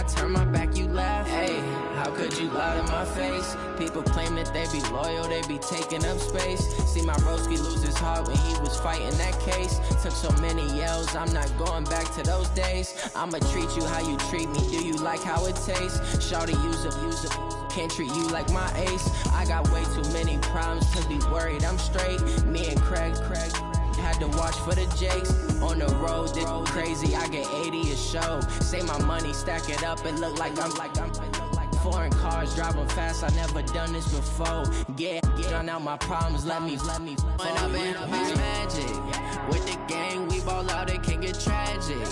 turn my back, you laugh. Hey, how could you lie to my face? People claim that they be loyal, they be taking up space. See my broski lose his heart when he was fighting that case. Took so many yells, I'm not going back to those days. I'ma treat you how you treat me, do you like how it tastes? Shawty, use up, can't treat you like my ace. I got way too many problems to be worried, I'm straight. Me and Craig had to watch for the Jakes. On the road, this crazy, I get 80 a show. Say my money, stack it up, it look like I'm foreign cars, driving fast, I never done this before. Get on out my problems, let me When I've been magic. With the gang, we ball out, it can get tragic.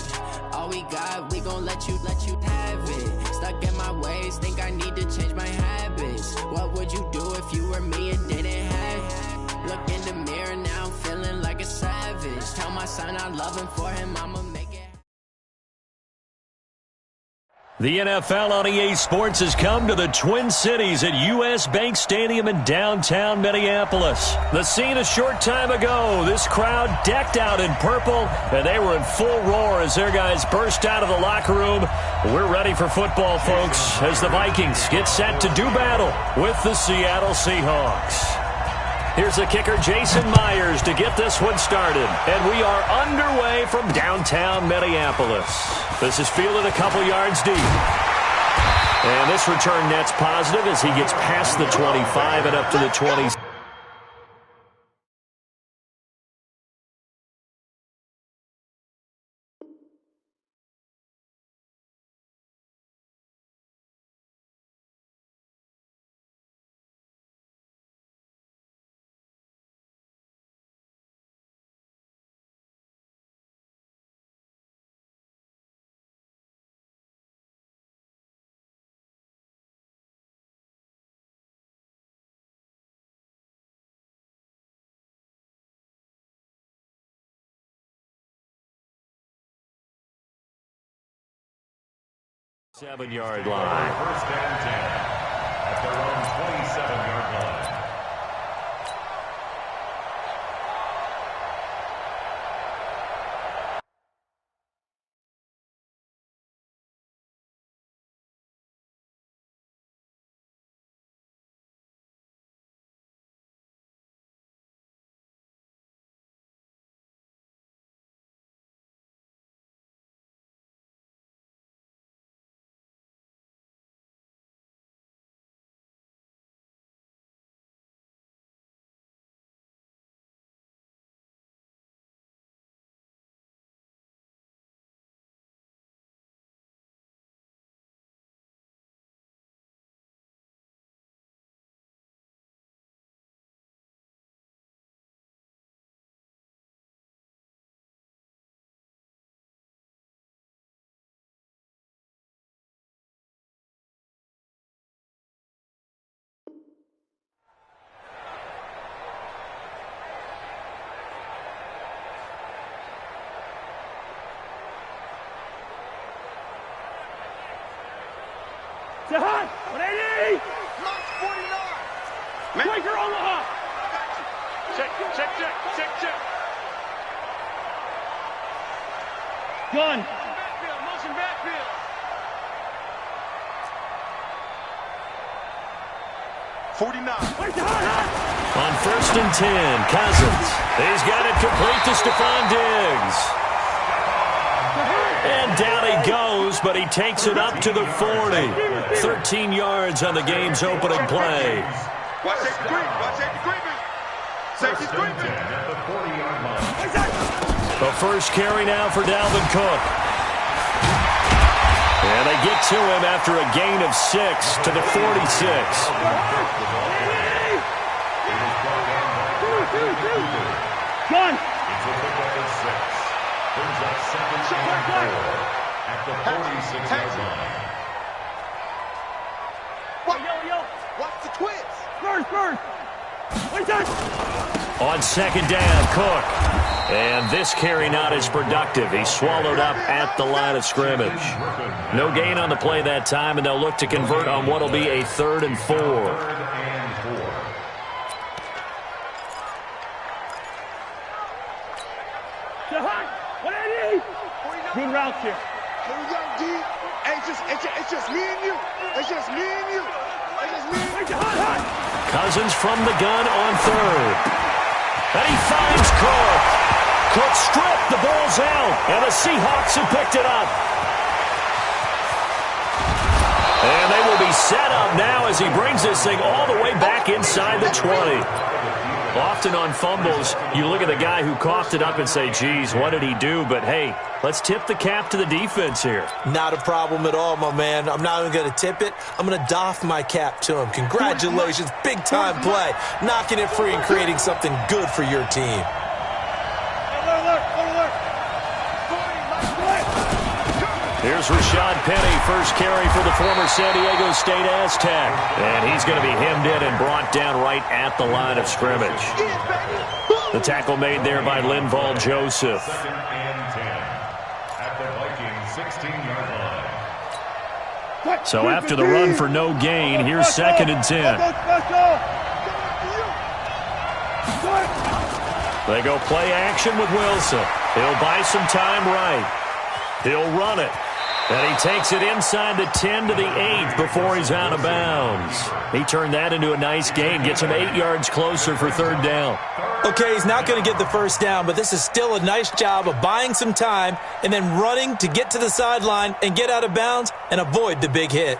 All we got, we gon' let you have it. Stuck in my ways, think I need to change my habits. What would you do if you were me and didn't have it? Look in the mirror now, I'm feeling like a savage. Tell my son I love him, for him I'ma make it. The NFL on EA Sports has come to the Twin Cities at U.S. Bank Stadium in downtown Minneapolis. The scene a short time ago, this crowd decked out in purple, and they were in full roar as their guys burst out of the locker room. We're ready for football, folks, as the Vikings get set to do battle with the Seattle Seahawks. Here's the kicker, Jason Myers, to get this one started. And we are underway from downtown Minneapolis. This is fielded a couple yards deep. And this return net's positive as he gets past the 25 and up to the 20. Seven-yard line. First and 10 at their own 27-yard line. Jahan, 180! Mark 49! Quaker Omaha! Check. Gun! Motion backfield! On first and 10, Cousins. He's got it complete to Stephon Diggs. And down he goes, but he takes it up to the 40. 13 yards on the game's opening play. Watch safety creeping. Safety creeping. At the 40-yard line. The first carry now for Dalvin Cook. And they get to him after a gain of 6 to the 46. Gun! It's a pickup of 6. Brings up second and 4 at the 46-yard line. Yo. Watch the twist. First. Wait, touch! On second down, Cook. And this carry not as productive. He's swallowed up at the line of scrimmage. No gain on the play that time, and they'll look to convert on what will be a 3rd and 4. Jahan, 180! Good routes here. Here we go, D. Hey, just It's just me and you. It's just me and you. It's just me and you. Cousins from the gun on third. And he finds Cook. Cook stripped. The ball's out. And the Seahawks have picked it up. And they will be set up now as he brings this thing all the way back inside the 20. Often on fumbles, you look at the guy who coughed it up and say, geez, what did he do? But, hey, let's tip the cap to the defense here. Not a problem at all, my man. I'm not even going to tip it. I'm going to doff my cap to him. Congratulations. Big-time play. Knocking it free and creating something good for your team. Here's Rashad Penny, first carry for the former San Diego State Aztec. And he's going to be hemmed in and brought down right at the line of scrimmage. The tackle made there by Linval Joseph. 2nd and 10 at the Vikings 16-yard line. So after the run for no gain, here's 2nd and 10. They go play action with Wilson. He'll buy some time right. He'll run it. And he takes it inside the 10 to the 8 before he's out of bounds. He turned that into a nice gain, gets him 8 yards closer for 3rd down. Okay, he's not going to get the first down, but this is still a nice job of buying some time and then running to get to the sideline and get out of bounds and avoid the big hit.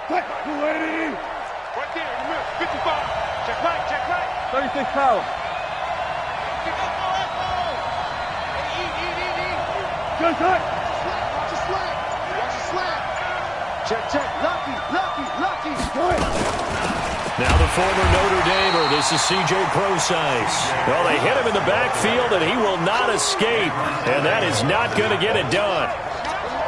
Right there in the middle. 55. Check right. 36 power. Good cut. Watch your slack. Check. Lucky. Now the former Notre Damer, this is C.J. Prosise. Well, they hit him in the backfield, and he will not escape. And that is not going to get it done.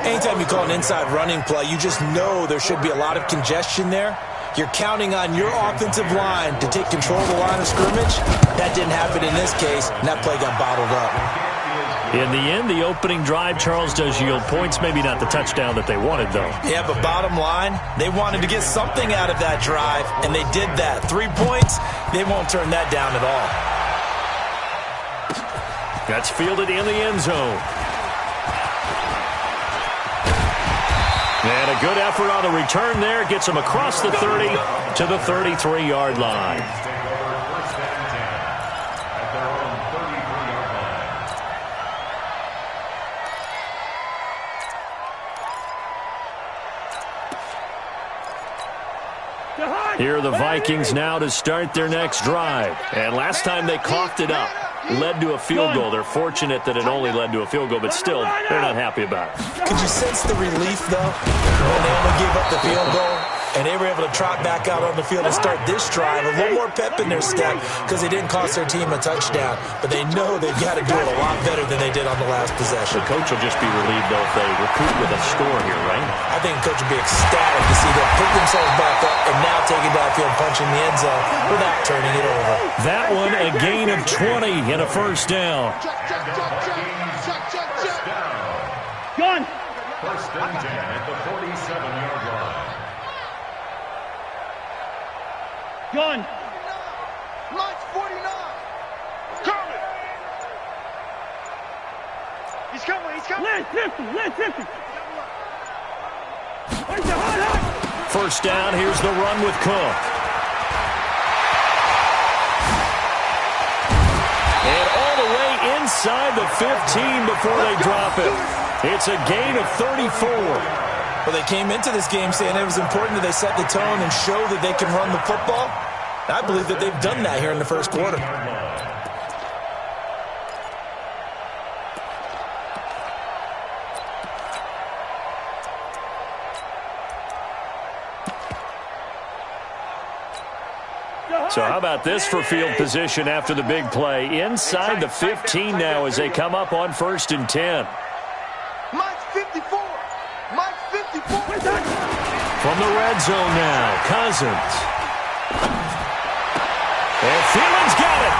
Anytime you call an inside running play, you just know there should be a lot of congestion there. You're counting on your offensive line to take control of the line of scrimmage. That didn't happen in this case, and that play got bottled up. In the end, the opening drive, Charles, does yield points. Maybe not the touchdown that they wanted, though. Yeah, but bottom line, they wanted to get something out of that drive, and they did that. 3 points, they won't turn that down at all. That's fielded in the end zone. And a good effort on the return there. Gets him across the 30 to the 33-yard line. Here are the Vikings now to start their next drive. And last time they coughed it up, led to a field goal. They're fortunate that it only led to a field goal, but still, they're not happy about it. Could you sense the relief, though, when they only gave up the field goal? And they were able to trot back out on the field and start this drive. A little more pep in their step because they didn't cost their team a touchdown. But they know they've got to do it a lot better than they did on the last possession. The coach will just be relieved, though, if they recoup with a score here, right? I think the coach will be ecstatic to see them pick themselves back up and now take it downfield, punching the end zone without turning it over. That one, a gain of 20 and a first down. Gun. 1st and 10 at the 47-yard line. Gun. Mine's 49. Coming. He's coming. Land 50. First down, here's the run with Cook. And all the way inside the 15 before they drop it. It's a gain of 34. Well, they came into this game saying it was important that they set the tone and show that they can run the football. I believe that they've done that here in the first quarter. So how about this for field position after the big play? Inside the 15 now as they come up on 1st and 10. Mine's 54. From the red zone now, Cousins. And Thielen's got it.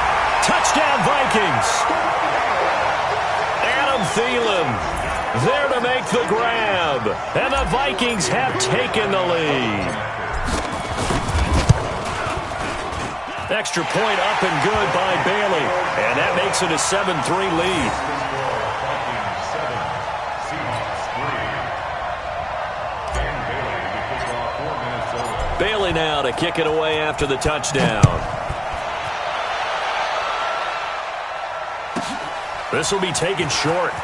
Touchdown, Vikings. Adam Thielen there to make the grab. And the Vikings have taken the lead. Extra point up and good by Bailey. And that makes it a 7-3 lead. Bailey now to kick it away after the touchdown. This will be taken short.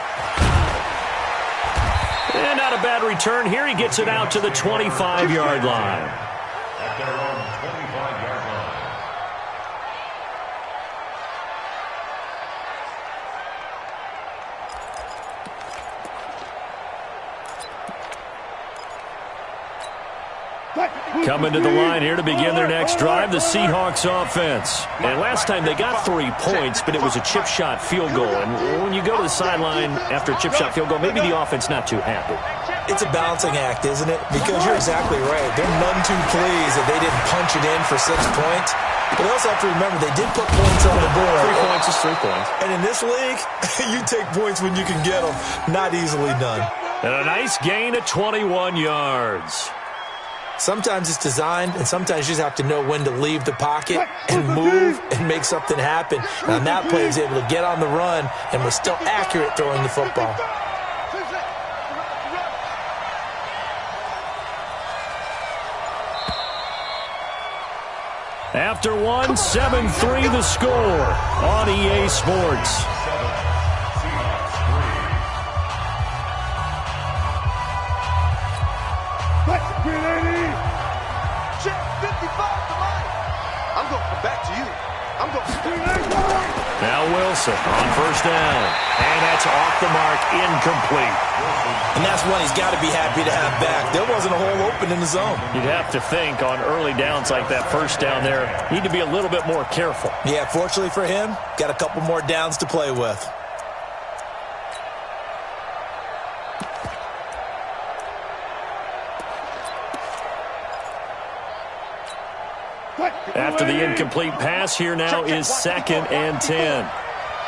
And not a bad return here. He gets it out to the 25-yard line. At their own 25-yard line. Coming to the line here to begin their next drive, the Seahawks offense. And last time they got 3 points, but it was a chip shot field goal. And when you go to the sideline after a chip shot field goal, maybe the offense not too happy. It's a balancing act, isn't it? Because you're exactly right. They're none too pleased that they didn't punch it in for 6 points. But they also have to remember they did put points on the board. 3 points is 3 points. And in this league, you take points when you can get them. Not easily done. And a nice gain of 21 yards. Sometimes it's designed, and sometimes you just have to know when to leave the pocket and move and make something happen. And on that play, he was able to get on the run and was still accurate throwing the football. After 7-3 the score on EA Sports. Now Wilson on first down. And that's off the mark, incomplete. And that's one he's got to be happy to have back. There wasn't a hole open in the zone. You'd have to think on early downs like that first down there, need to be a little bit more careful. Yeah, fortunately for him, got a couple more downs to play with. After the incomplete pass, here now is 2nd and 10.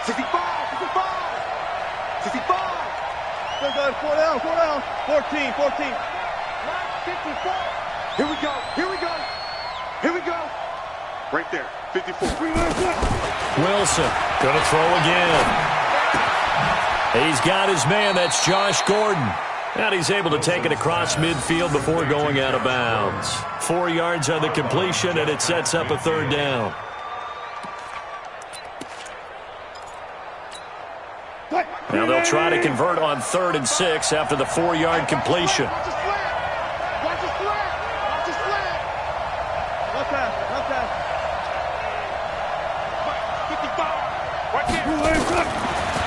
65. 4 down. 14. 54. Here we go. Right there. 54. Wilson gonna throw again. He's got his man. That's Josh Gordon. And he's able to take it across midfield before going out of bounds. 4 yards on the completion, and it sets up a 3rd down. Now they'll try to convert on 3rd and 6 after the 4-yard completion. Watch his flag. Left pass. 55. Right there.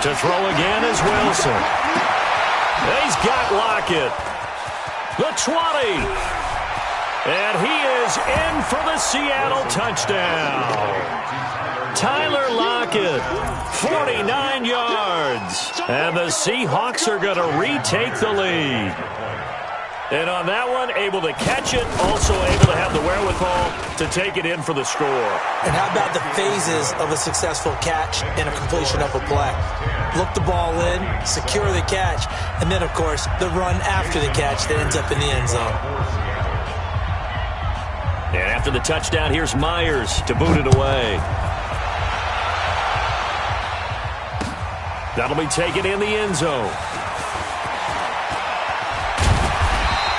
To throw again is Wilson. He's got Lockett. The 20. And he is in for the Seattle touchdown. Tyler Lockett, 49 yards. And the Seahawks are going to retake the lead. And on that one, able to catch it, also able to have the wherewithal to take it in for the score. And how about the phases of a successful catch and a completion of a play? Look the ball in, secure the catch, and then, of course, the run after the catch that ends up in the end zone. And after the touchdown, here's Myers to boot it away. That'll be taken in the end zone.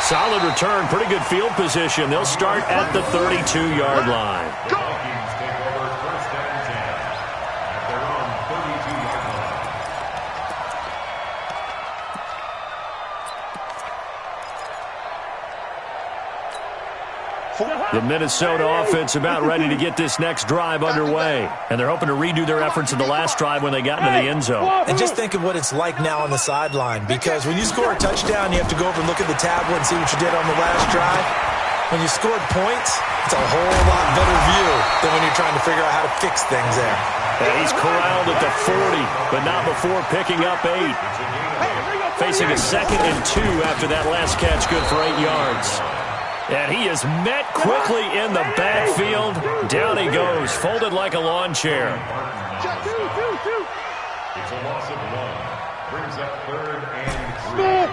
Solid return, pretty good field position. They'll start at the 32-yard line. Vikings take over 1st and 10 at their own 32-yard line. The Minnesota offense about ready to get this next drive underway. And they're hoping to redo their efforts in the last drive when they got into the end zone. And just think of what it's like now on the sideline, because when you score a touchdown, you have to go over and look at the tablet and see what you did on the last drive. When you scored points, it's a whole lot better view than when you're trying to figure out how to fix things there. And he's corralled at the 40, but not before picking up 8. Facing a 2nd and 2 after that last catch, good for 8 yards. And he is met quickly in the backfield. Down he goes, folded like a lawn chair. It's a loss of 1. Brings up 3rd and 3.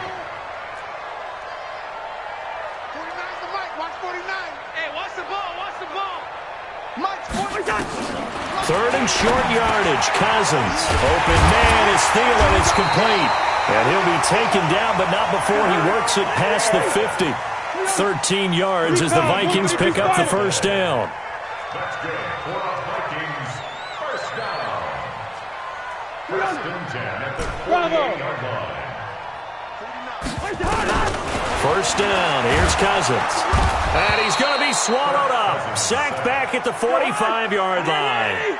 49's the mic. Watch 49. Hey, watch the ball. Mike's 49. Third and short yardage. Cousins. Open man is Thielen. It's complete. And he'll be taken down, but not before he works it past the 50. 13 yards as the Vikings pick up the first down. That's good for the Vikings. First down. First and 10 at the 48-yard line. First down. Here's Cousins. And he's going to be swallowed up. Sacked back at the 45-yard line.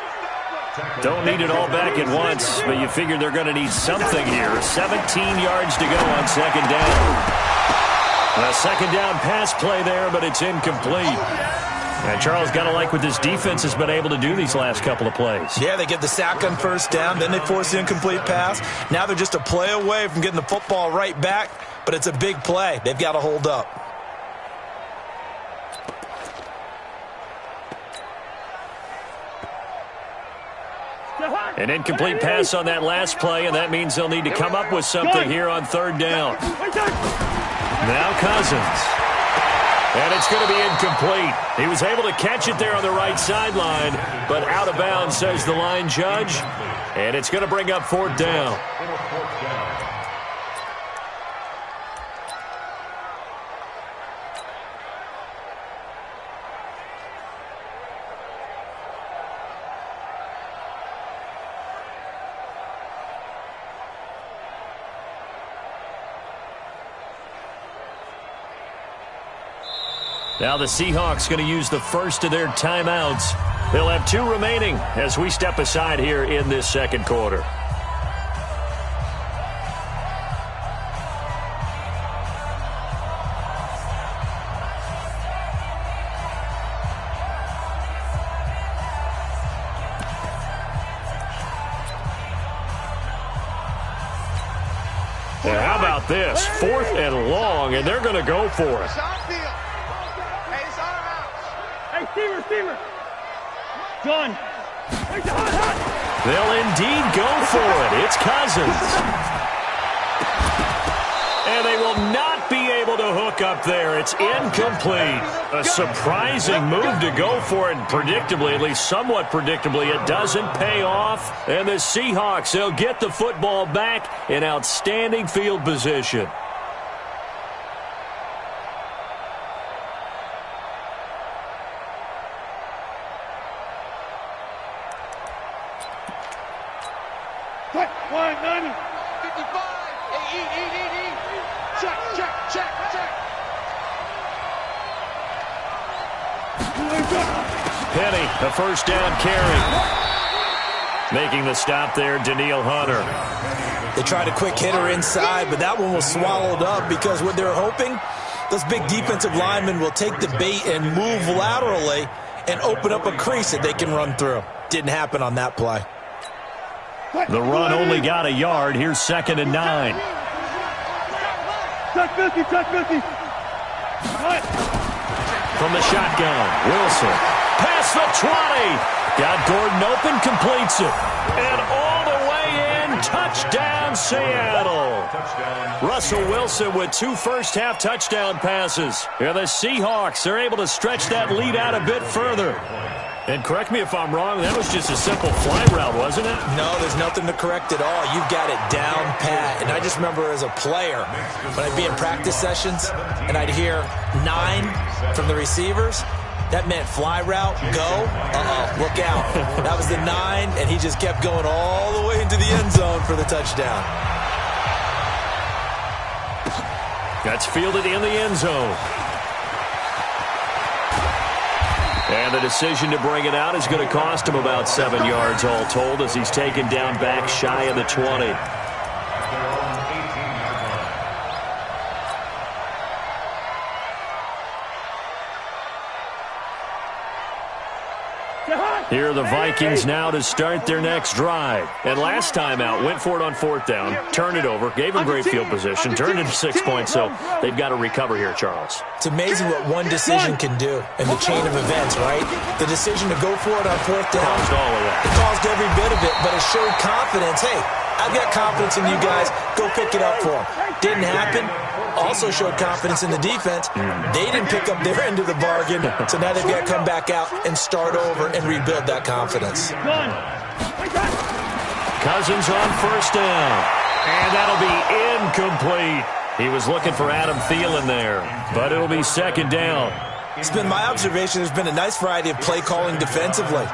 Don't need it all back at once, but you figure they're going to need something here. 17 yards to go on second down. A second down pass play there, but it's incomplete. And Charles, got to like what this defense has been able to do these last couple of plays. Yeah, they get the sack on first down, then they force the incomplete pass. Now they're just a play away from getting the football right back, but it's a big play. They've got to hold up. An incomplete pass on that last play, and that means they'll need to come up with something here on third down. Now Cousins. And it's going to be incomplete. He was able to catch it there on the right sideline, but out of bounds, says the line judge. And it's going to bring up fourth down. Now the Seahawks going to use the first of their timeouts. They'll have 2 remaining as we step aside here in this second quarter. And how about this? 4th and long, and they're going to go for it. Receiver. John. They'll indeed go for it. It's Cousins. And they will not be able to hook up there. It's incomplete. A surprising move to go for it. Predictably, at least somewhat predictably, it doesn't pay off. And the Seahawks, they'll get the football back in outstanding field position. Penny, the first down carry. Making the stop there, Daniil Hunter. They tried a quick hitter inside, but that one was swallowed up because what they're hoping, those big defensive linemen will take the bait and move laterally and open up a crease that they can run through. Didn't happen on that play. The run only got a yard. Here's 2nd and 9. Check 50. From the shotgun, Wilson. Past the 20. Got Gordon open, completes it. And all the way in, touchdown Seattle. Russell Wilson with 2 first-half touchdown passes. And the Seahawks, they're able to stretch that lead out a bit further. And correct me if I'm wrong, that was just a simple fly route, wasn't it? No, there's nothing to correct at all. You've got it down pat. And I just remember as a player, when I'd be in practice sessions and I'd hear 9 from the receivers, that meant fly route, go, look out. That was the 9, and he just kept going all the way into the end zone for the touchdown. That's fielded in the end zone. And the decision to bring it out is going to cost him about 7 yards all told as he's taken down back shy of the 20. Here are the Vikings now to start their next drive. And last time out, went for it on 4th down, turned it over, gave them great field position, turned it to 6 points, so they've got to recover here, Charles. It's amazing what one decision can do in the chain of events, right? The decision to go for it on 4th down Caused all of that. It caused every bit of it, but it showed confidence. Hey, I've got confidence in you guys. Go pick it up for them. Didn't happen. Also showed confidence in the defense. They didn't pick up their end of the bargain, so now they've got to come back out and start over and rebuild that confidence. Cousins on first down. And that'll be incomplete. He was looking for Adam Thielen there, but it'll be second down. It's been my observation there's been a nice variety of play calling defensively.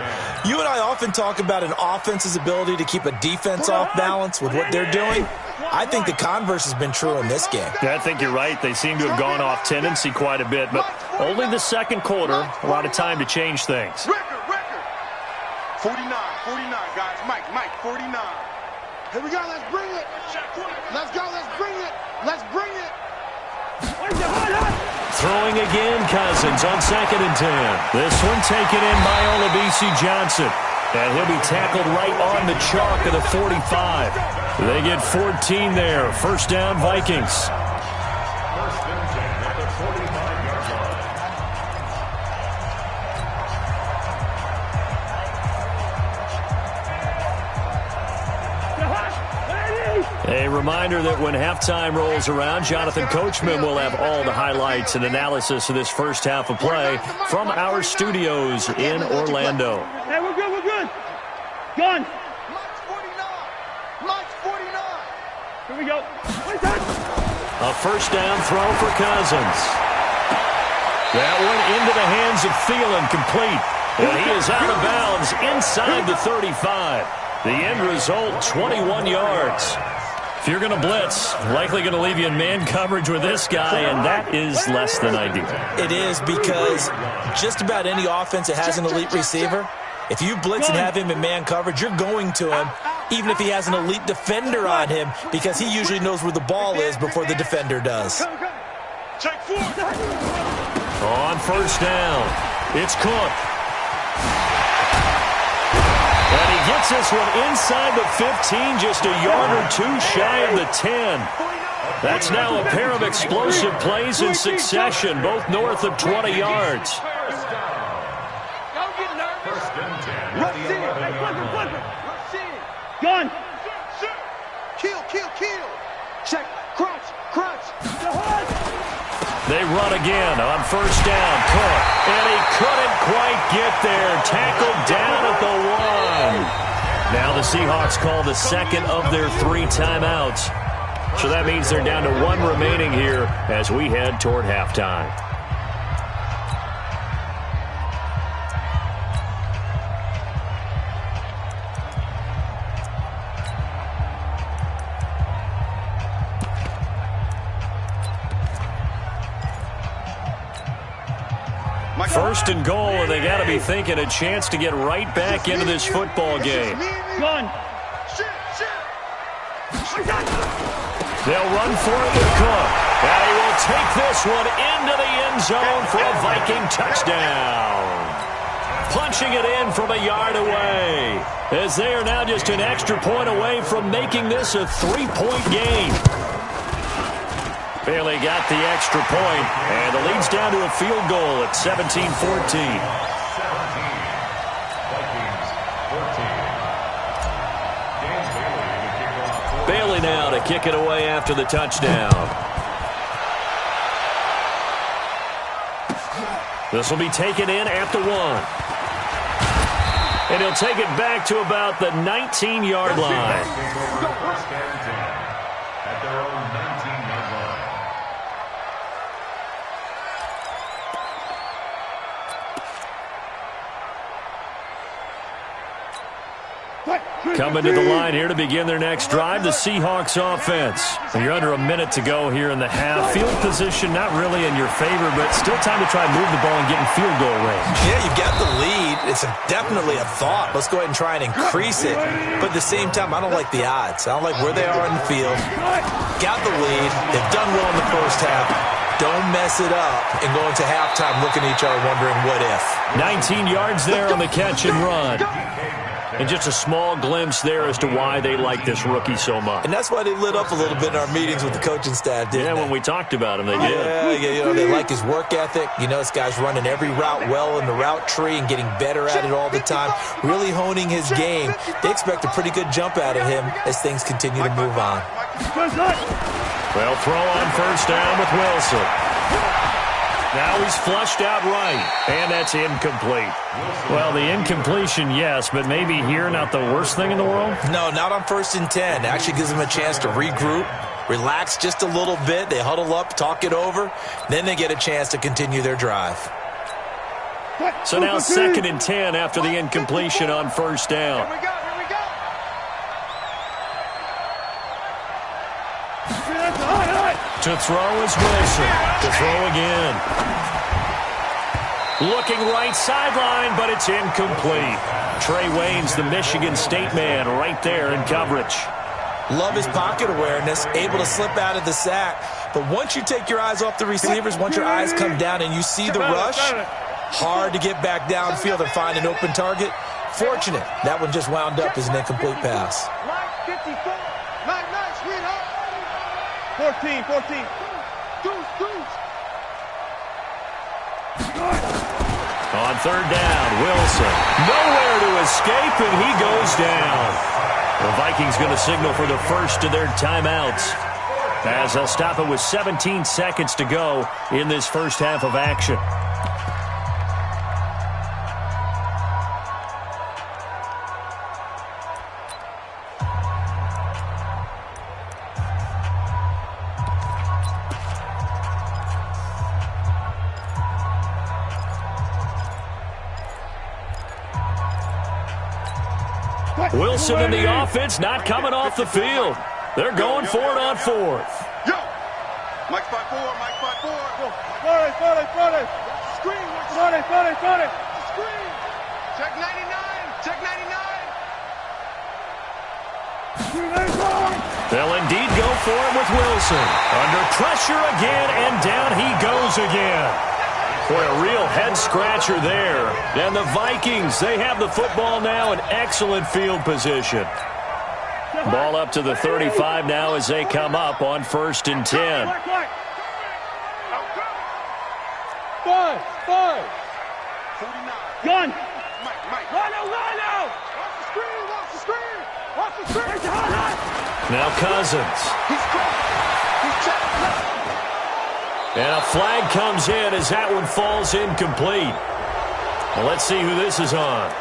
You and I often talk about an offense's ability to keep a defense off balance with what they're doing. I think the converse has been true in this game. Yeah, I think you're right. They seem to have gone off tendency quite a bit, but only the second quarter, a lot of time to change things. Record. 49, guys. Mike, 49. Here we go, let's bring it. Let's go, let's bring it. Let's bring it. Throwing again, Cousins on 2nd and 10. This one taken in by Olabisi Johnson. And he'll be tackled right on the chalk of the 45. They get 14 there. First down, Vikings. First and 10 at the 45-yard line. A reminder that when halftime rolls around, Jonathan Coachman will have all the highlights and analysis of this first half of play from our studios in Orlando. Hey, we're good. Gun. Mike's 49. Here we go. A first down throw for Cousins. That one into the hands of Thielen, complete. And he is out of bounds inside the 35. The end result, 21 yards. If you're going to blitz, likely going to leave you in man coverage with this guy, and that is less than ideal. It is, because just about any offense that has an elite receiver, if you blitz and have him in man coverage, you're going to him, even if he has an elite defender on him, because he usually knows where the ball is before the defender does. Check 4. On first down, it's Cook. And he gets this one inside the 15, just a yard or two shy of the 10. That's now a pair of explosive plays in succession, both north of 20 yards. First and 10 at the 11-yard line. Gun. Kill. Check. Crunch. They run again on first down. Cook. And he couldn't quite get there. Tackled down at the 1. Now the Seahawks call the second of their 3 timeouts. So that means they're down to 1 remaining here as we head toward halftime. First and goal, and they got to be thinking a chance to get right back into this football game. Gun. They'll run for it with Cook. And he will take this one into the end zone for a Viking touchdown. Punching it in from a yard away, as they are now just an extra point away from making this a 3-point game. Bailey got the extra point, and the lead's down to a field goal at 17-14. 17. Vikings 14. Bailey now to kick it away after the touchdown. This will be taken in at the 1. And he'll take it back to about the 19-yard line. First and 10 at their own 19-yard line. Coming to the line here to begin their next drive, the Seahawks offense. And you're under a minute to go here in the half. Field position not really in your favor, but still time to try and move the ball and get in field goal range. Yeah, you've got the lead. It's definitely a thought. Let's go ahead and try and increase it. But at the same time, I don't like the odds. I don't like where they are in the field. Got the lead. They've done well in the first half. Don't mess it up and go into halftime looking at each other wondering what if. 19 yards there on the catch and run. And just a small glimpse there as to why they like this rookie so much. And that's why they lit up a little bit in our meetings with the coaching staff, didn't they? When we talked about him, they did. Yeah, they like his work ethic. This guy's running every route well in the route tree and getting better at it all the time, really honing his game. They expect a pretty good jump out of him as things continue to move on. Well, throw on first down with Wilson. Now he's flushed out right, and that's incomplete. Well, the incompletion, yes, but maybe here not the worst thing in the world? No, not on 1st and 10. It actually gives them a chance to regroup, relax just a little bit. They huddle up, talk it over. Then they get a chance to continue their drive. So now 2nd and 10 after the incompletion on first down. Here we go. To throw is Wilson. To throw again. Looking right sideline, but it's incomplete. Trey Waynes, the Michigan State man, right there in coverage. Love his pocket awareness, able to slip out of the sack. But once you take your eyes off the receivers, once your eyes come down and you see the rush, hard to get back downfield and find an open target. Fortunate, that one just wound up as an incomplete pass. 14. On 3rd down, Wilson. Nowhere to escape, and he goes down. The Vikings going to signal for the first of their timeouts, as they'll stop it with 17 seconds to go in this first half of action. Wilson and the offense not coming off the field. They're going for it on 4th. Yo! Mike 5-4. Screen. Screen. Check 99. They'll indeed go for it with Wilson. Under pressure again, and down he goes again. Boy, a real head-scratcher there. And the Vikings, they have the football now in excellent field position. Ball up to the 35 now as they come up on 1st and 10. 5. 49. Gun. Mike. Run out. Watch the screen. Now Cousins. He's checked. And a flag comes in as that one falls incomplete. Well, let's see who this is on.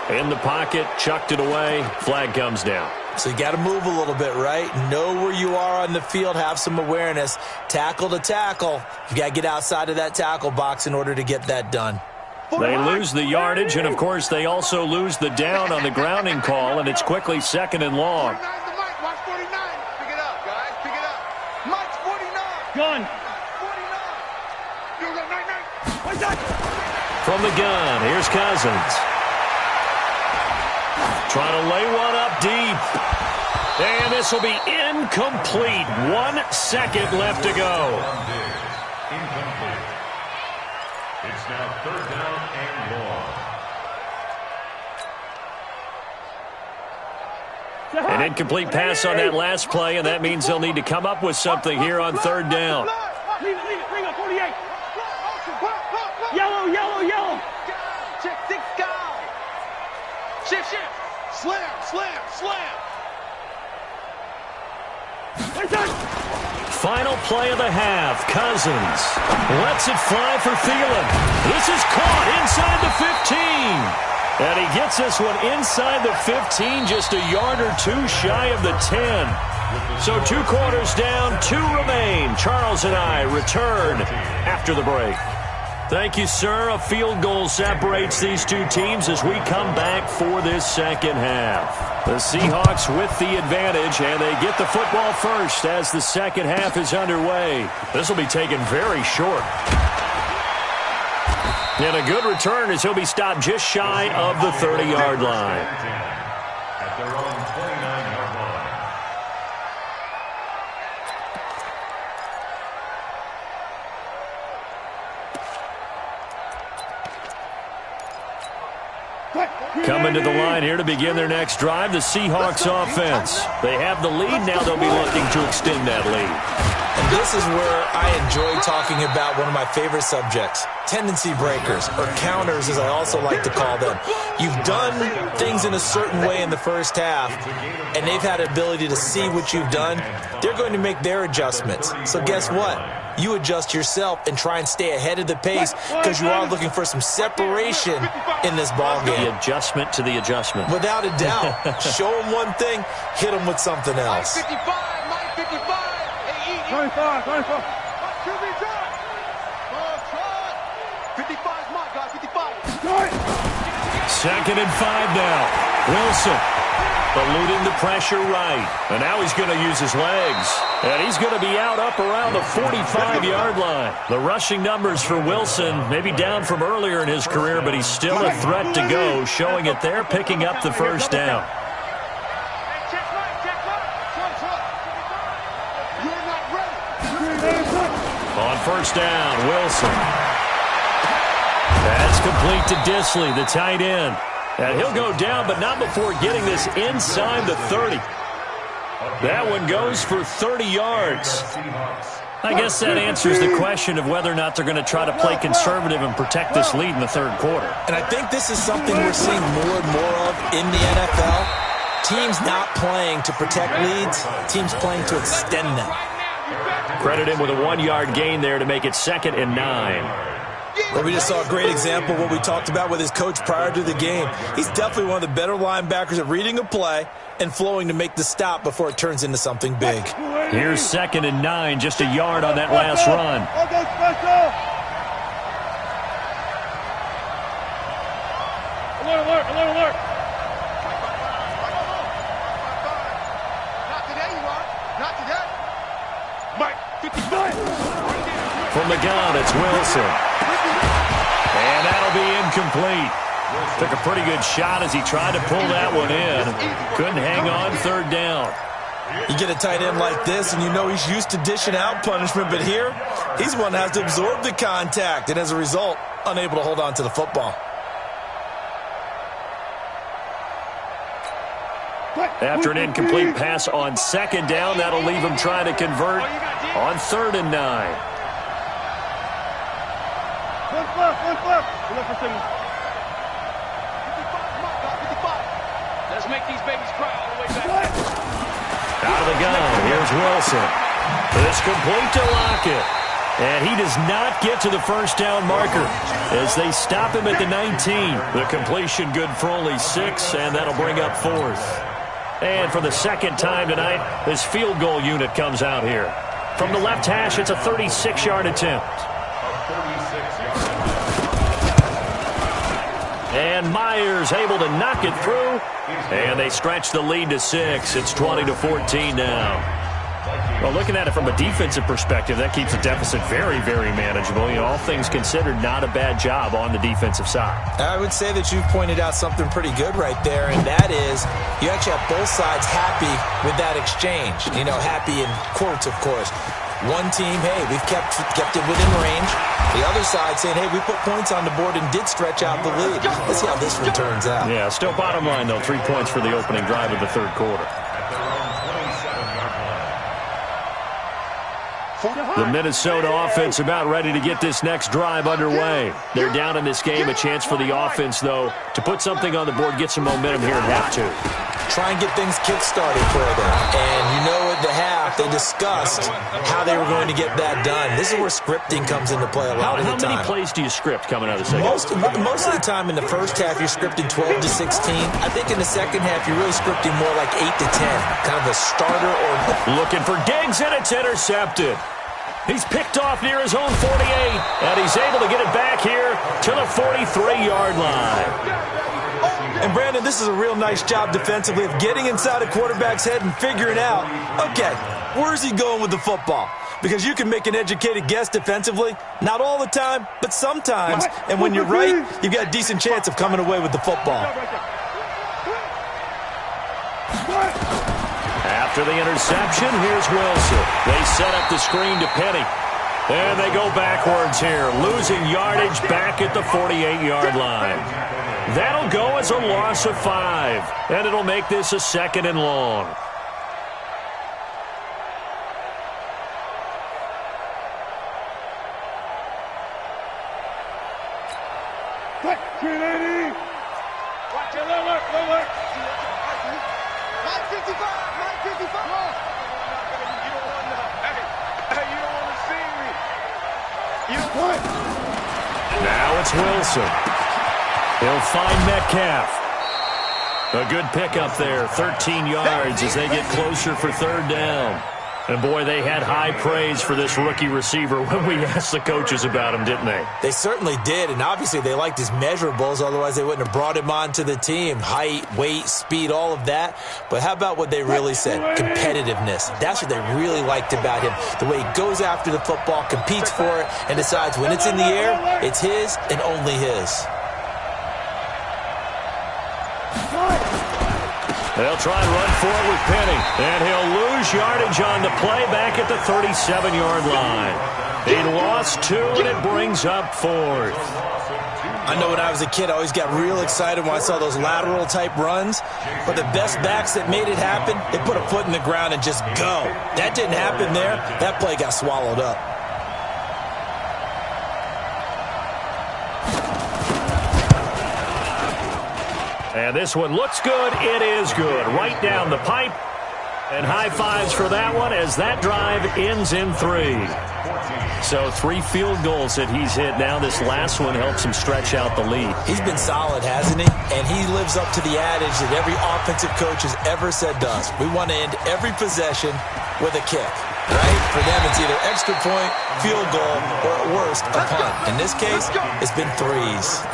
In the pocket, chucked it away, flag comes down. So you got to move a little bit, right? Know where you are on the field, have some awareness. Tackle to tackle. You got to get outside of that tackle box in order to get that done. They lose the yardage, and, of course, they also lose the down on the grounding call, and it's quickly 2nd and long. 49 to Mike. Watch 49. Pick it up, guys. Pick it up. Mike's 49. Gun. 49. From the gun, here's Cousins. Trying to lay one up deep. And this will be incomplete. 1 second left to go. Incomplete. It's now 3rd down and long. An incomplete pass on that last play, and that means they'll need to come up with something here on 3rd down. Leave it. Bring up 48. Yellow. Check 6 guys. Shift. Slam. Final play of the half. Cousins lets it fly for Thielen. This is caught inside the 15. And he gets this one inside the 15, just a yard or two shy of the 10. So 2 quarters down, 2 remain. Charles and I return after the break. Thank you, sir. A field goal separates these two teams as we come back for this second half. The Seahawks with the advantage, and they get the football first as the second half is underway. This will be taken very short. And a good return as he'll be stopped just shy of the 30-yard line. At their own 29-yard line. Coming to the line here to begin their next drive, the Seahawks offense. They have the lead. Now they'll be looking to extend that lead. And this is where I enjoy talking about one of my favorite subjects, tendency breakers, or counters as I also like to call them. You've done things in a certain way in the first half, and they've had the ability to see what you've done. They're going to make their adjustments. So guess what? You adjust yourself and try and stay ahead of the pace because you are looking for some separation in this ball game. The adjustment to the adjustment. Without a doubt. Show them one thing, hit them with something else. 25. 55's my guy, 55. Second and 5 now. Wilson eluding the pressure right. And now he's going to use his legs. And he's going to be out up around the 45-yard line. The rushing numbers for Wilson maybe down from earlier in his career, but he's still a threat to go, showing it there, picking up the first down. On first down, Wilson. That's complete to Disley, the tight end. And he'll go down, but not before getting this inside the 30. That one goes for 30 yards. I guess that answers the question of whether or not they're going to try to play conservative and protect this lead in the third quarter. And I think this is something we're seeing more and more of in the NFL. Teams not playing to protect leads, teams playing to extend them. Credit him with a 1-yard gain there to make it 2nd and 9. Well, we just saw a great example of what we talked about with his coach prior to the game. He's definitely one of the better linebackers at reading a play and flowing to make the stop before it turns into something big. Here's 2nd and 9, just a yard on that last run. Alert. Not today. Mike, 55. From the gun, it's Wilson. And that'll be incomplete. Took a pretty good shot as he tried to pull that one in. Couldn't hang on, third down. You get a tight end like this, and you know he's used to dishing out punishment, but here, he's one that has to absorb the contact, and as a result, unable to hold on to the football. After an incomplete pass on 2nd down, that'll leave him trying to convert on 3rd and 9. One flip. Let's make these babies cry all the way back. Out of the gun, here's Wilson. It's complete to Lockett. And he does not get to the first down marker as they stop him at the 19. The completion good for only 6, and that'll bring up 4th. And for the second time tonight, this field goal unit comes out here. From the left hash, it's a 36-yard attempt. And Myers able to knock it through. And they stretch the lead to 6. It's 20-14 now. Well, looking at it from a defensive perspective, that keeps the deficit very, very manageable. You know, all things considered, not a bad job on the defensive side. I would say that you've pointed out something pretty good right there, and that is you actually have both sides happy with that exchange. You know, happy in quotes, of course. One team, hey, we've kept it within range. The other side saying, hey, we put points on the board and did stretch out the lead. Let's see how this one turns out. Yeah, still bottom line, though, 3 points for the opening drive of the third quarter. The Minnesota offense about ready to get this next drive underway. They're down in this game. A chance for the offense, though, to put something on the board, get some momentum here at half 2. Try and get things kick-started for them. And you know at the half, they discussed how they were going to get that done. This is where scripting comes into play a lot of the time. How many plays do you script coming out of the second? Most of the time in the first half, you're scripting 12 to 16. I think in the second half, you're really scripting more like 8 to 10. Kind of a starter or... Looking for Diggs, and it's intercepted. He's picked off near his own 48, and he's able to get it back here to the 43-yard line. And, Brandon, this is a real nice job defensively of getting inside a quarterback's head and figuring out, okay, where's he going with the football? Because you can make an educated guess defensively, not all the time, but sometimes. And when you're right, you've got a decent chance of coming away with the football. After the interception, here's Wilson. They set up the screen to Penny. And they go backwards here, losing yardage back at the 48-yard line. That'll go as a loss of 5, and it'll make this a 2nd and long. Quick, 380. Watch it, look. 955. You don't want to see me. Now it's Wilson. He'll find Metcalf. A good pickup there, 13 yards as they get closer for 3rd down. And, boy, they had high praise for this rookie receiver when we asked the coaches about him, didn't they? They certainly did, and obviously they liked his measurables, otherwise they wouldn't have brought him onto the team. Height, weight, speed, all of that. But how about what they really said? Competitiveness. That's what they really liked about him. The way he goes after the football, competes for it, and decides when it's in the air, it's his and only his. They'll try and run for it with Penny. And he'll lose yardage on the play back at the 37-yard line. He lost 2, and it brings up 4th. I know when I was a kid, I always got real excited when I saw those lateral-type runs. But the best backs that made it happen, they put a foot in the ground and just go. That didn't happen there. That play got swallowed up. And this one looks good. It is good. Right down the pipe. And high fives for that one as that drive ends in 3. So 3 field goals that he's hit now. This last one helps him stretch out the lead. He's been solid, hasn't he? And he lives up to the adage that every offensive coach has ever said to us. We want to end every possession with a kick, right? For them, it's either extra point, field goal, or at worst, a punt. In this case, it's been 3s.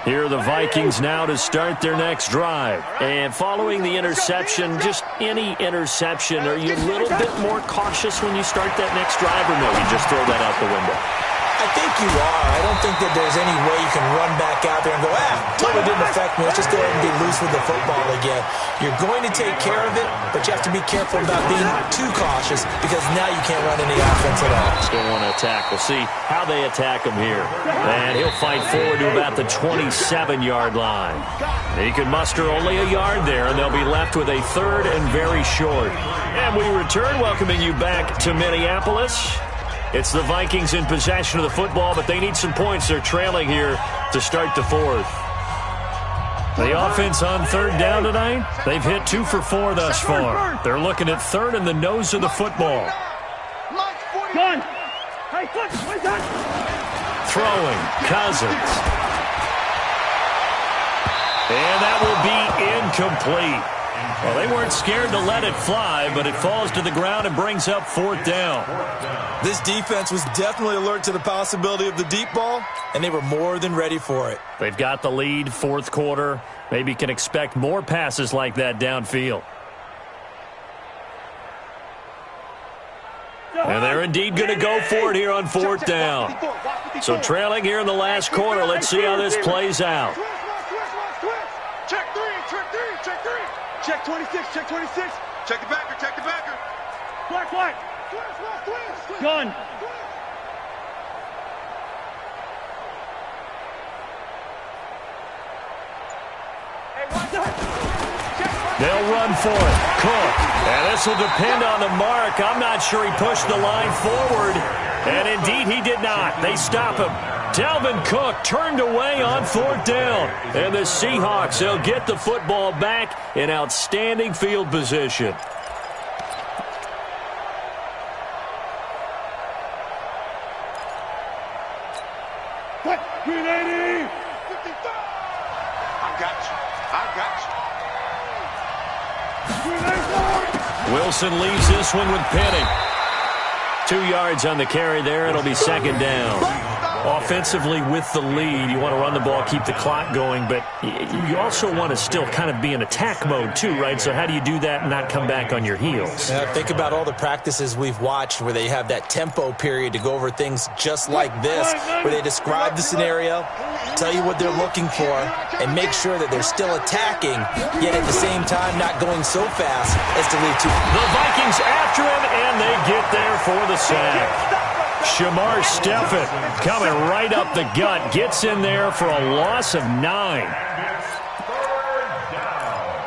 Here are the Vikings now to start their next drive. And following the interception, just any interception, are you a little bit more cautious when you start that next drive, or no, you just throw that out the window? I think you are. I don't think that there's any way you can run back out there and go, totally didn't affect me. Let's just go ahead and be loose with the football again. You're going to take care of it, but you have to be careful about being too cautious because now you can't run any offense at all. Still want to attack. We'll see how they attack him here. And he'll fight forward to about the 27-yard line. He can muster only a yard there, and they'll be left with a 3rd and very short. And we return, welcoming you back to Minneapolis. It's the Vikings in possession of the football, but they need some points. They're trailing here to start the 4th. The offense on 3rd down tonight, they've hit 2 for 4 thus far. They're looking at 3rd and the nose of the football. Gun. Hey, foot. Throwing, Cousins. And that will be incomplete. Well, they weren't scared to let it fly, but it falls to the ground and brings up 4th down. This defense was definitely alert to the possibility of the deep ball, and they were more than ready for it. They've got the lead, 4th quarter. Maybe can expect more passes like that downfield. And they're indeed going to go for it here on 4th down. So trailing here in the last quarter, let's see how this plays out. Check 3. Check 26. Check the backer. Black. Gun. They'll run for it. Cook. And this will depend on the mark. I'm not sure he pushed the line forward. And indeed he did not. They stop him. Dalvin Cook turned away on 4th down. And the Seahawks, they'll get the football back in outstanding field position. Quick, 380. I got you. Wilson leaves this one with Penny. 2 yards on the carry there. It'll be 2nd down. Offensively with the lead, you want to run the ball, keep the clock going, but you also want to still kind of be in attack mode too, right? So how do you do that and not come back on your heels? Think about all the practices we've watched where they have that tempo period to go over things just like this, where they describe the scenario, tell you what they're looking for, and make sure that they're still attacking, yet at the same time not going so fast as to lead to... The Vikings after him, and they get there for the sack. Shamar Stephen coming right up the gut. Gets in there for a loss of 9. And it's third down.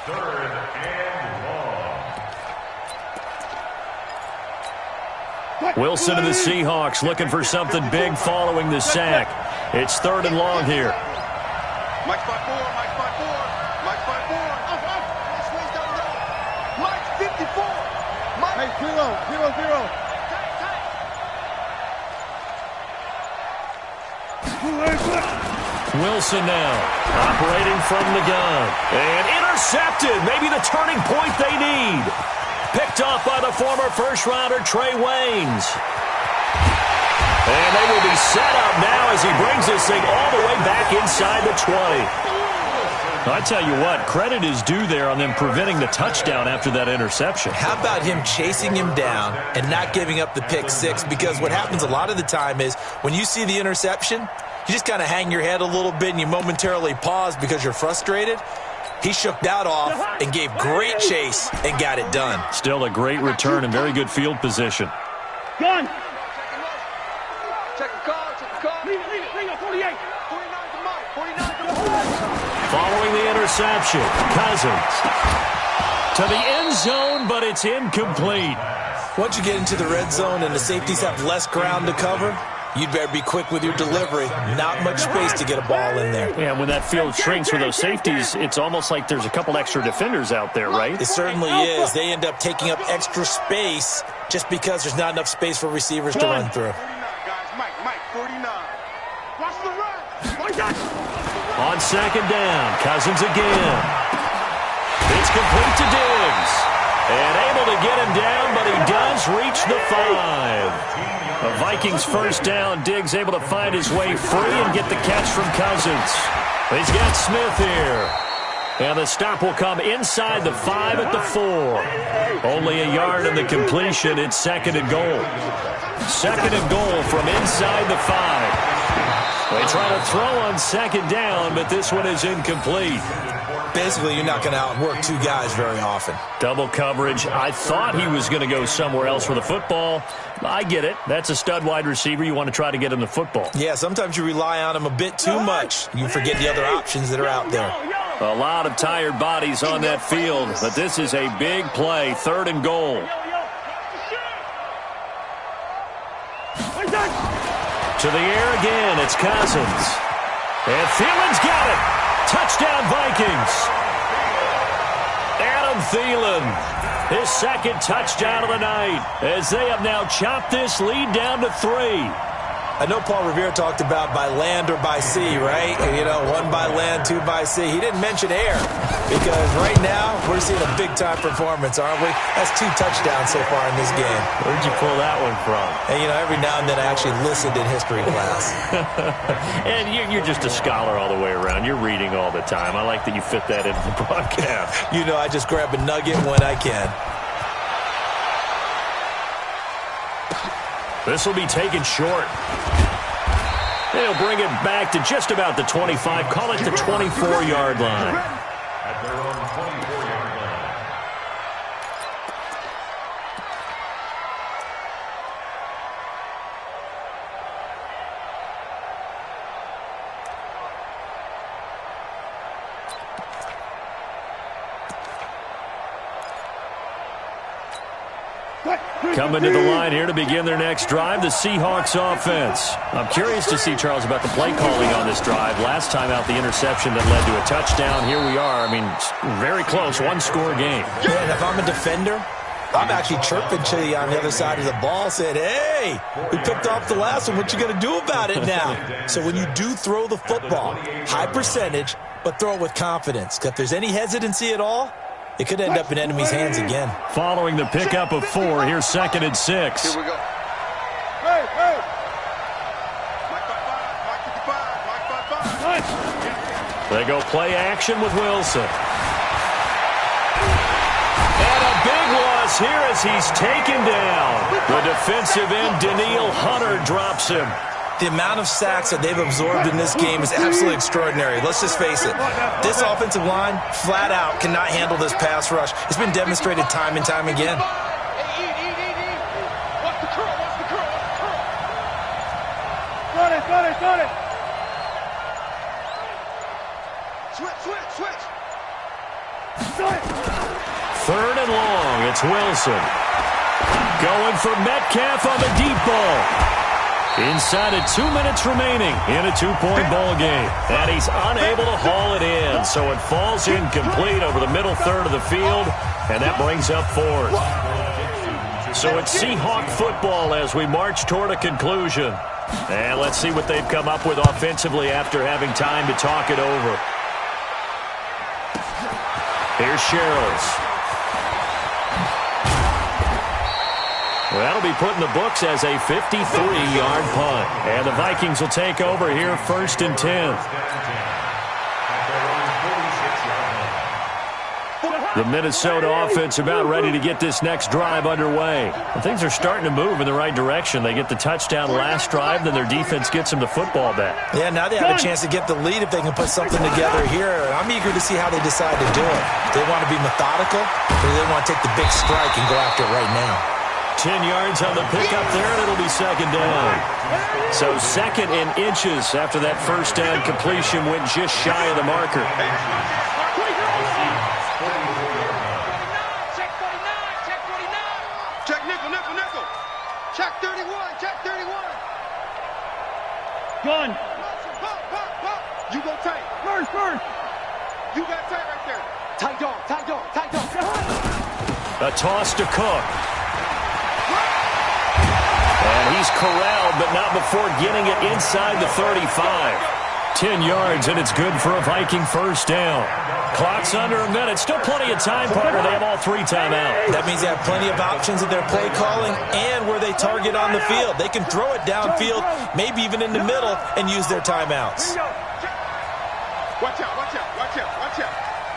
Third and long. Wilson and the Seahawks looking for something big following the sack. It's 3rd and long here. Mike's by 4. Mike's by 4. Mike's by 4. Mike's 54. Mike. Hey, 0-0-0. Wilson now operating from the gun. And intercepted. Maybe the turning point they need. Picked off by the former first-rounder Trey Waynes. And they will be set up now as he brings this thing all the way back inside the 20. I tell you what, credit is due there on them preventing the touchdown after that interception. How about him chasing him down and not giving up the pick six? Because what happens a lot of the time is when you see the interception, you just kind of hang your head a little bit and you momentarily pause because you're frustrated. He shook that off and gave great chase and got it done. Still a great return and very good field position. Gun. Check the call. Check the call. Leave it. 48. 49 to Mike. 49 to Mike. Following the interception, Cousins to the end zone, but it's incomplete. Once you get into the red zone and the safeties have less ground to cover, you'd better be quick with your delivery. Not much space to get a ball in there. Yeah, when that field shrinks for those safeties, it's almost like there's a couple extra defenders out there, right? It certainly is. They end up taking up extra space just because there's not enough space for receivers to run through. 49, guys. Mike, 49. Watch the run. On 2nd down, Cousins again. It's complete to Diggs. And able to get him down, but he does reach the 5. The Vikings first down. Diggs able to find his way free and get the catch from Cousins. He's got Smith here. And the stop will come inside the 5 at the 4. Only a yard in the completion. It's 2nd and goal. 2nd and goal from inside the 5. They try to throw on 2nd down, but this one is incomplete. Basically, you're not going to outwork two guys very often. Double coverage. I thought he was going to go somewhere else for the football. I get it. That's a stud wide receiver. You want to try to get him the football. Yeah, sometimes you rely on him a bit too much. You forget the other options that are out there. A lot of tired bodies on that field, but this is a big play. 3rd and goal. To the air again. It's Cousins. And Thielen's got it. Touchdown, Vikings. Adam Thielen, his 2nd touchdown of the night, as they have now chopped this lead down to 3. I know Paul Revere talked about by land or by sea, right? You know, 1 by land, 2 by sea. He didn't mention air because right now we're seeing a big-time performance, aren't we? That's 2 touchdowns so far in this game. Where'd you pull that one from? And, you know, every now and then I actually listened in history class. And you're just a scholar all the way around. You're reading all the time. I like that you fit that into the broadcast. You know, I just grab a nugget when I can. This will be taken short. They'll bring it back to just about the 25. Call it the 24-yard line. At their own 24-yard line. Coming to the line here to begin their next drive, the Seahawks offense. I'm curious to see, Charles, about the play calling on this drive. Last time out, the interception that led to a touchdown. Here we are. I mean, very close, 1-score game. Yeah, and if I'm a defender, I'm actually chirping to you on the other side of the ball, saying, hey, we picked off the last one. What you going to do about it now? So when you do throw the football, high percentage, but throw it with confidence. Because if there's any hesitancy at all, it could end up in enemy's hands again. Following the pickup of 4, here's 2nd and 6. Here we go. Hey. Mike 55. They go play action with Wilson. And a big loss here as he's taken down. The defensive end, Daniil Hunter, drops him. The amount of sacks that they've absorbed in this game is absolutely extraordinary. Let's just face it. This offensive line, flat out, cannot handle this pass rush. It's been demonstrated time and time again. got it. Switch. Third and long. It's Wilson. Going for Metcalf on the deep ball. Inside of 2 minutes remaining in a 2-point ball game. And he's unable to haul it in. So it falls incomplete over the middle third of the field. And that brings up fourth. So it's Seahawk football as we march toward a conclusion. And let's see what they've come up with offensively after having time to talk it over. Here's Sherrills. Well, that'll be put in the books as a 53-yard punt. And the Vikings will take over here first and 10. The Minnesota offense about ready to get this next drive underway. And things are starting to move in the right direction. They get the touchdown last drive, then their defense gets them the football back. Yeah, now they have a chance to get the lead if they can put something together here. I'm eager to see how they decide to do it. Do they want to be methodical, or do they want to take the big strike and go after it right now? 10 yards on the pickup there, and it'll be second down. So second in inches after that first down completion went just shy of the marker. Check nickel. Check 31. Gun. You go tight. First. You got tight right there. Tight dog. A toss to Cook. And he's corralled, but not before getting it inside the 35. 10 yards, and it's good for a Viking first down. Clock's under a minute. Still plenty of time, partner. They have all 3 timeouts. That means they have plenty of options in their play calling and where they target on the field. They can throw it downfield, maybe even in the middle, and use their timeouts. Watch out.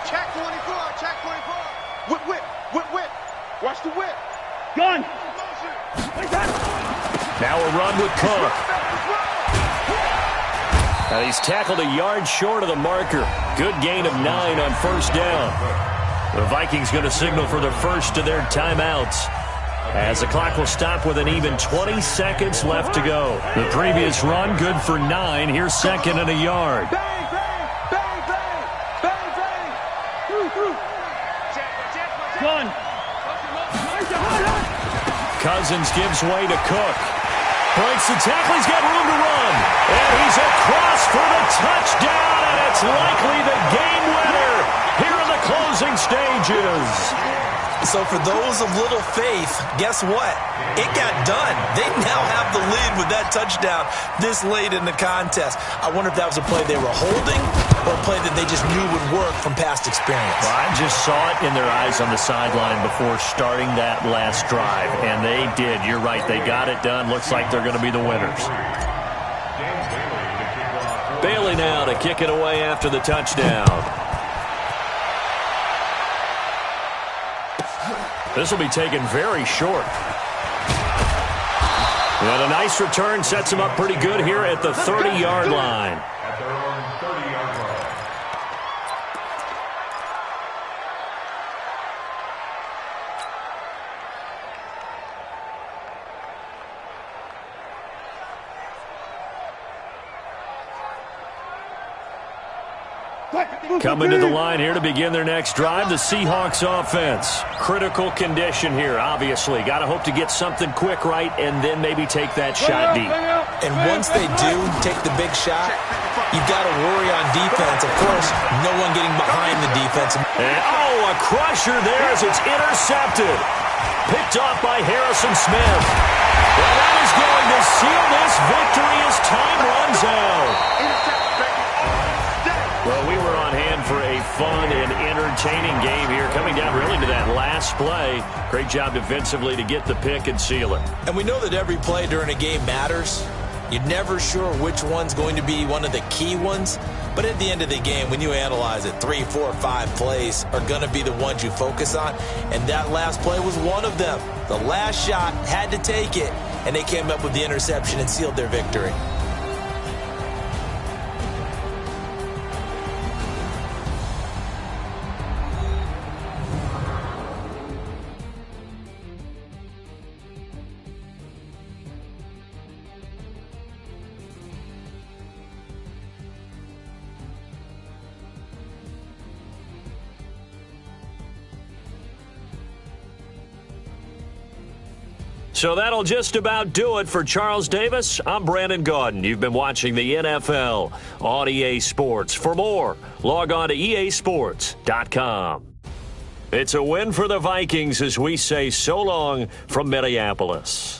Check 24. Whip. Watch the whip. Gun. Now a run with Cook. Now he's tackled a yard short of the marker. Good gain of 9 on first down. The Vikings going to signal for the first of their timeouts, as the clock will stop with an even 20 seconds left to go. The previous run good for 9. Here's second and a yard. Gun. Cousins gives way to Cook. Breaks the tackle. He's got room to run. And he's across for the touchdown. And it's likely the game winner here in the closing stages. So for those of little faith, guess what? It got done. They now have the lead with that touchdown this late in the contest. I wonder if that was a play they were holding or a play that they just knew would work from past experience. Well, I just saw it in their eyes on the sideline before starting that last drive, and they did. You're right. They got it done. Looks like they're going to be the winners. Bailey now to kick it away after the touchdown. This will be taken very short. And a nice return sets him up pretty good here at the 30-yard line. At their own 30-yard line. Coming to the line here to begin their next drive, the Seahawks offense. Critical condition here, obviously. Got to hope to get something quick right and then maybe take that shot deep. And once they do take the big shot, you've got to worry on defense. Of course, no one getting behind the defense. And, a crusher there as it's intercepted. Picked off by Harrison Smith. Well, that is going to seal this victory as time runs out. Well, we were on hand for a fun and entertaining game here, coming down really to that last play. Great job defensively to get the pick and seal it. And we know that every play during a game matters. You're never sure which one's going to be one of the key ones. But at the end of the game, when you analyze it, 3, 4, 5 plays are going to be the ones you focus on. And that last play was one of them. The last shot had to take it, and they came up with the interception and sealed their victory. So that'll just about do it for Charles Davis. I'm Brandon Gaudin. You've been watching the NFL on EA Sports. For more, log on to easports.com. It's a win for the Vikings as we say so long from Minneapolis.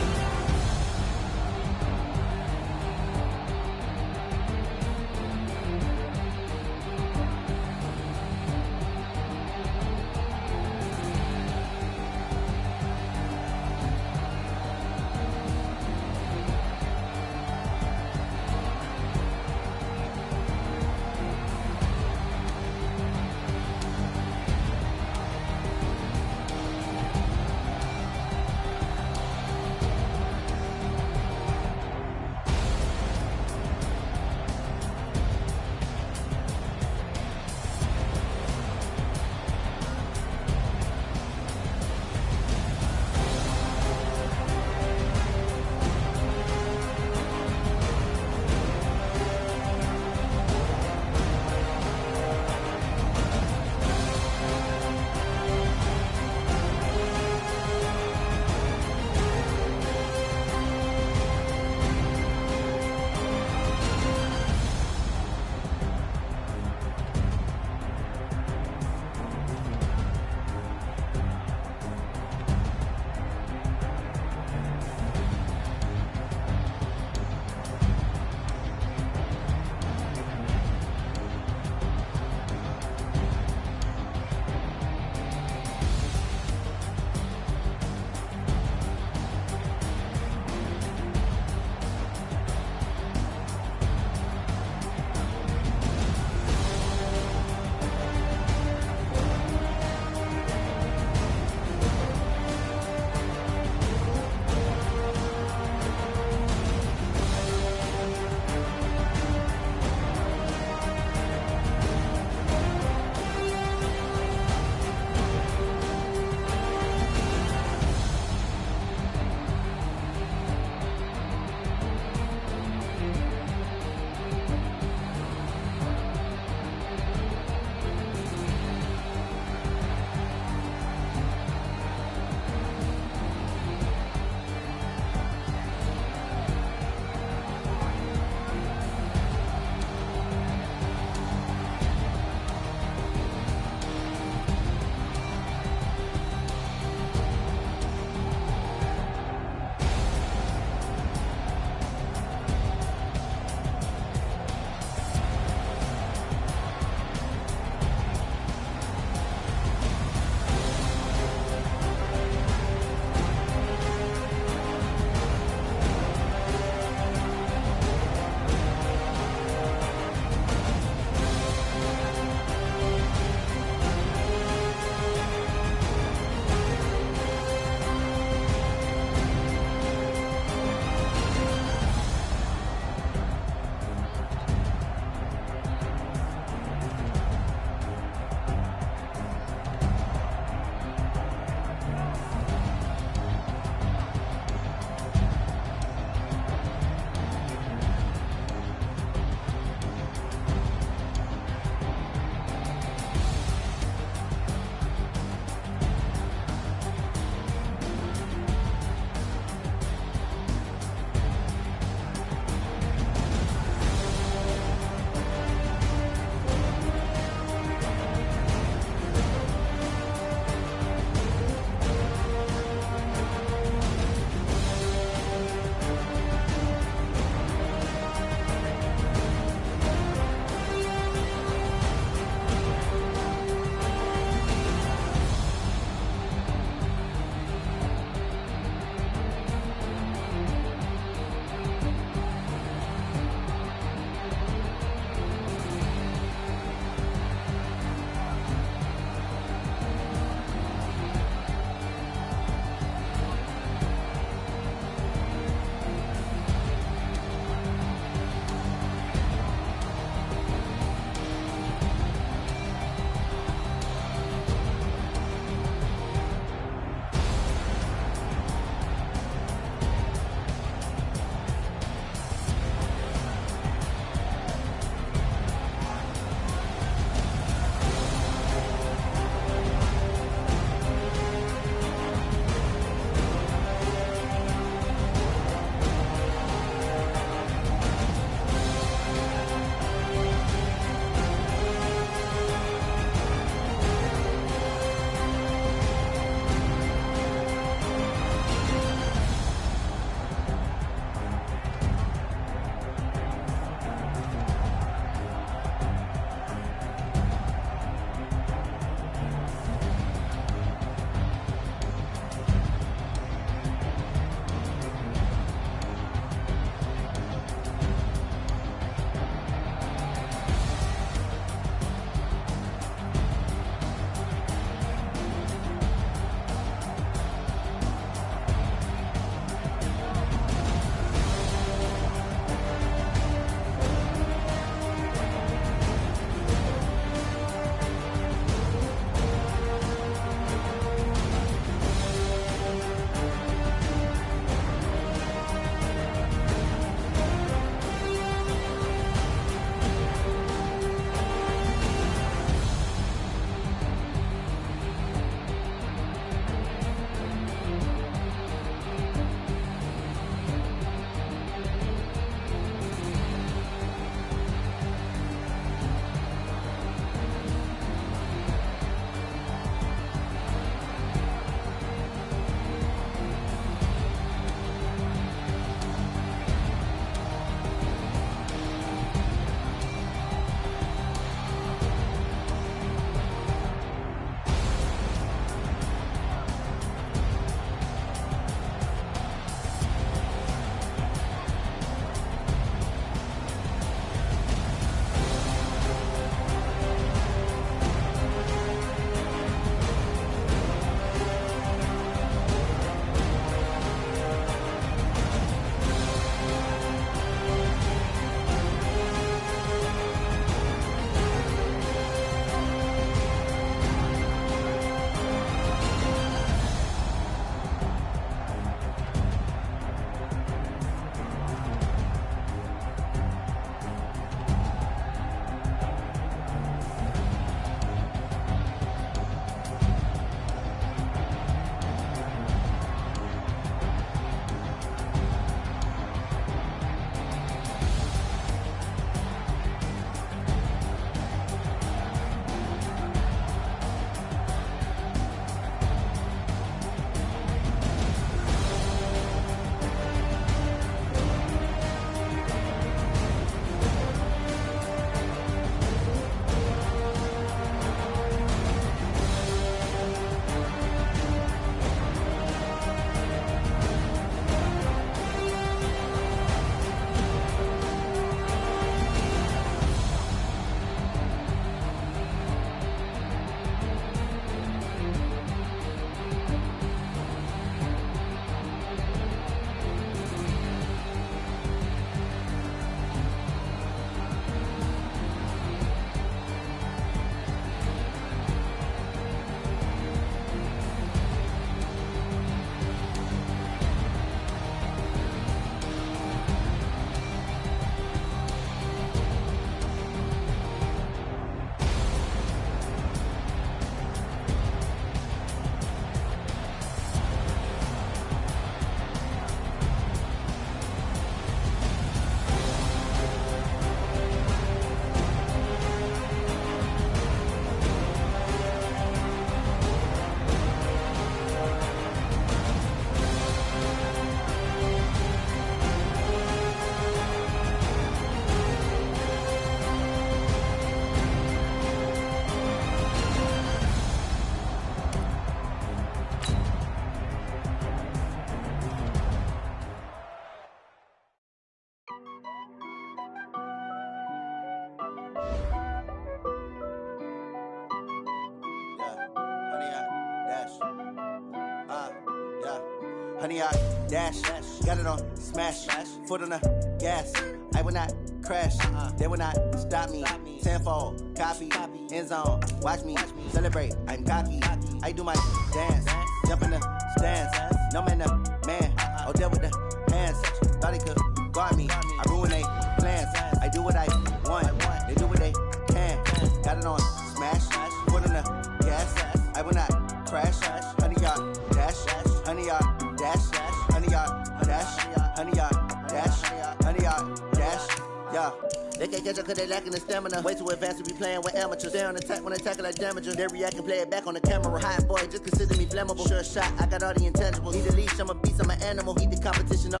100 yard dash. Got it on smash. Foot on the gas. I will not crash. They will not stop me. Tenfold, copy, end zone. Watch me celebrate. I'm cocky. I do my dance. Jump in the stands. No man, the man. Oh, there with the hands. Thought he could guard me. I ruin they plans. I do what I want. They do what they can. Got it on smash. Foot on the gas. I will not crash. 100 yard dash. 100 yard dash. 100 yard dash. 100 yard dash. 100 yard dash. Yeah. They can't catch up cause they lacking the stamina. Way too advanced to be playing with amateurs. Stay on attack when they tackle like damager. They react and play it back on the camera. Hot boy, just consider me flammable. Sure shot, I got all the intangibles. Need a leash, I'm a beast, I'm an animal. Eat the competition up.